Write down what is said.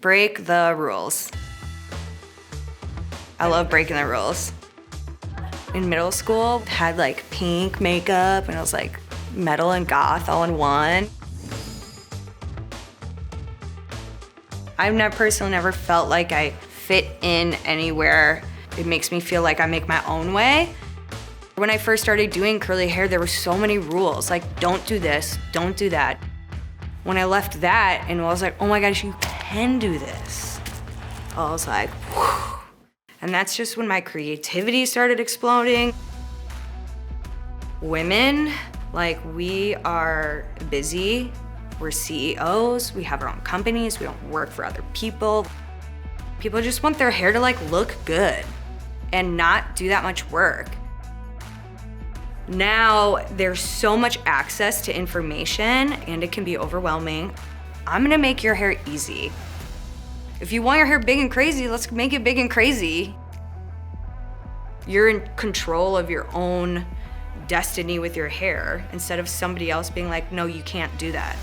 Break the rules. I love breaking the rules. In middle school, had like pink makeup and it was like metal and goth all in one. I've personally never felt like I fit in anywhere. It makes me feel like I make my own way. When I first started doing curly hair, there were so many rules, like don't do this, don't do that. When I left that and I was like, oh my gosh, you can do this. I was like, whew. And that's just when my creativity started exploding. Women, like we are busy, we're CEOs, we have our own companies, we don't work for other people. People just want their hair to like look good and not do that much work. Now there's so much access to information and it can be overwhelming. I'm gonna make your hair easy. If you want your hair big and crazy, let's make it big and crazy. You're in control of your own destiny with your hair instead of somebody else being like, no, you can't do that.